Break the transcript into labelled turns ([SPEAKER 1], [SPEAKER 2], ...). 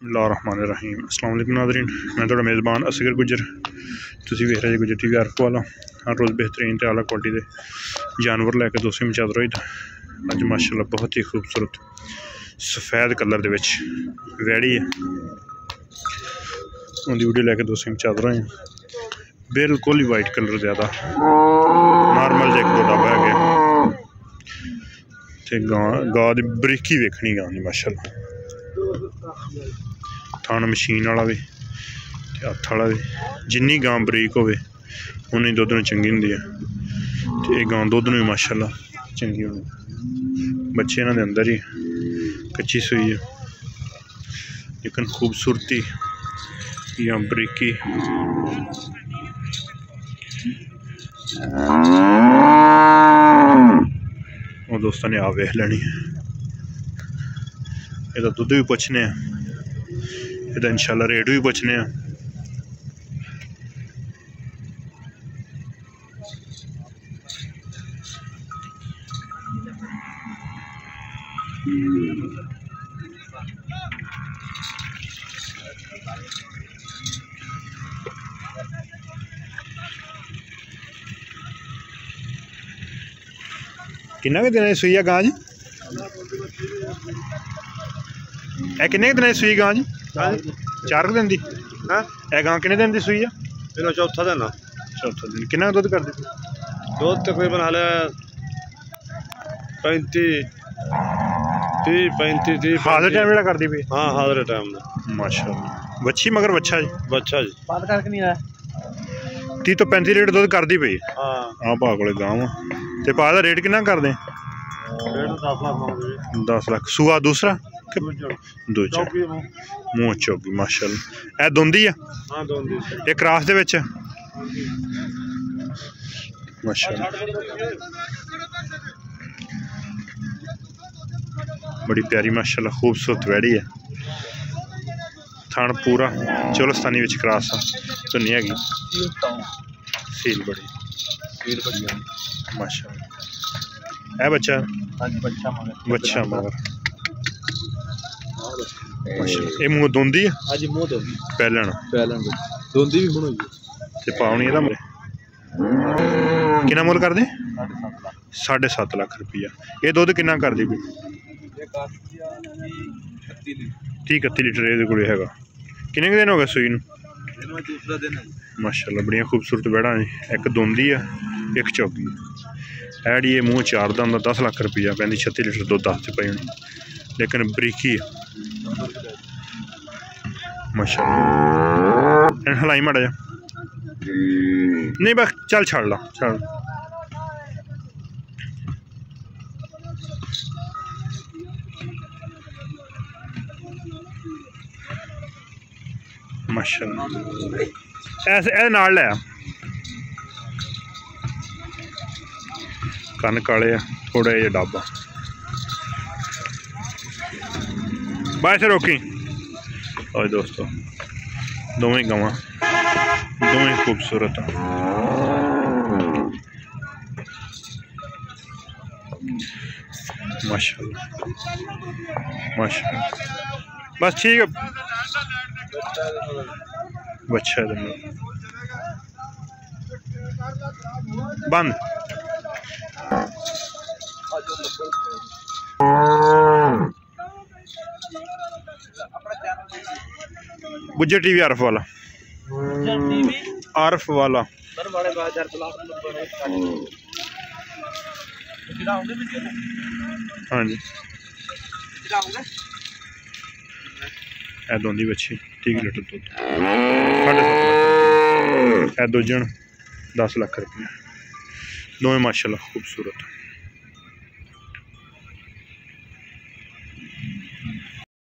[SPEAKER 1] बिस्मिल्लाहिर्रहमानिर्रहीम। अस्सलाम वालेकुम नाज़रीन, मैं थोड़ा मेज़बान असगर गुजर। तुसीं वेख रहे गुजर टीवी आरफ वाला। हर रोज़ बेहतरीन ते आला क्वालिटी दे जानवर लैके दोस्तें में चादर होई था। अज माशाल्लाह बहुत ही खूबसूरत सफ़ेद कलर दे विच वैड़ी है, उनकी वीडियो लैके दोस्तें में चादर होए। बिल्कुल ही वाइट कलर ज़्यादा नॉर्मल जो एक दो डब्बा है गां की बरीकी वेखनी गां की माशाल्लाह। थान मशीन वाला भी हत्थ वाला भी, जिन्नी गां बरीक होवे उन्नी दुध नूं चंगी हुंदी है। तो ये गां दुध नूं भी माशाल्लाह चंगी होनी। बच्चे इन्हां दे अंदर ही कच्ची सूई है, लेकिन खूबसूरती या बरीकी वो दोस्तों ने आप वेख लेनी है। ਇਹਦਾ ਦੁੱਧ भी पुछने, ਇਹਦਾ इंशाल्लाह रेट भी पुछने। किन्ना के दिन सूई है गां जी? किन्ने दिन की सूई गां जी? 4 दिन की। गां किन्ने दिन की सूई है?
[SPEAKER 2] चौथा दिन।
[SPEAKER 1] चौथा दिन। किन्ना दुध कर दी?
[SPEAKER 2] दुध तकरीबन हाले 35
[SPEAKER 1] हाजिर टाइम जो कर दी पई?
[SPEAKER 2] हाँ हाजिर टाइम
[SPEAKER 1] माशाल्लाह। बच्ची मगर बच्चा जी?
[SPEAKER 2] बच्चा जी।
[SPEAKER 3] बात करके नहीं आया
[SPEAKER 1] 30 तो 35 लीटर दुध कर दी पई।
[SPEAKER 2] हाँ
[SPEAKER 1] भा को गां वा ते भा दा रेट किन्ना कर दें? 10 लाख। सूआ दूसरा दूजा मूँह चौगी माशाल्लाह। ए दोंदी है?
[SPEAKER 2] हाँ दोंदी।
[SPEAKER 1] ये क्रॉस दे विच माशाल्लाह बड़ी प्यारी माशाल्लाह खूबसूरत वैड़ी है। थान पूरा चोलस्तानी विच क्रॉस आ तो नहीं हैगी। सील बड़ी माशाल्लाह। है बच्चा? बच्चा मगर ये मुँह दोंदी है?
[SPEAKER 3] हाँ जी मुँह दोंदी
[SPEAKER 1] पहलन
[SPEAKER 3] दोंदी भी हुण होई
[SPEAKER 1] ते पावनी एदा किन्ना मुल कर दे? 7.5 लाख रुपया। ये दुध किन्ना कर दी? 30-31 लीटर ये कोल हैगा। किन्ने दिन हो गए सूई नूं?
[SPEAKER 3] दूसरा दिन है
[SPEAKER 1] माशाल्लाह बड़ियां खूबसूरत बैड़ा ने। एक दोंदी है एक चौगी ऐड। ये मुँह 4 दा 10 लाख रुपया पैंती। 36 लीटर दुध दस पई होनी, लेकिन बरीकी माशाल्लाह। हलाई माड़ा जा नहीं बस चल छड़ ला छड़। माशाल्लाह ऐसे ए नाल लै कन काले थोड़ा जिहा डाबा बाय से रोकी। और दोस्तों दोवें गवां दोवें खूबसूरत माशाल्लाह माशाल्लाह। बस ठीक है बच्चा बंद। गुज्जर टीवी आरफ वाला आरफ वाला हाँ जी। ए दोंदी बच्ची 30 लीटर दुध 7.5 लाख। ए दोजन 10 लाख रुपया। दोवें माशाल्लाह खूबसूरत।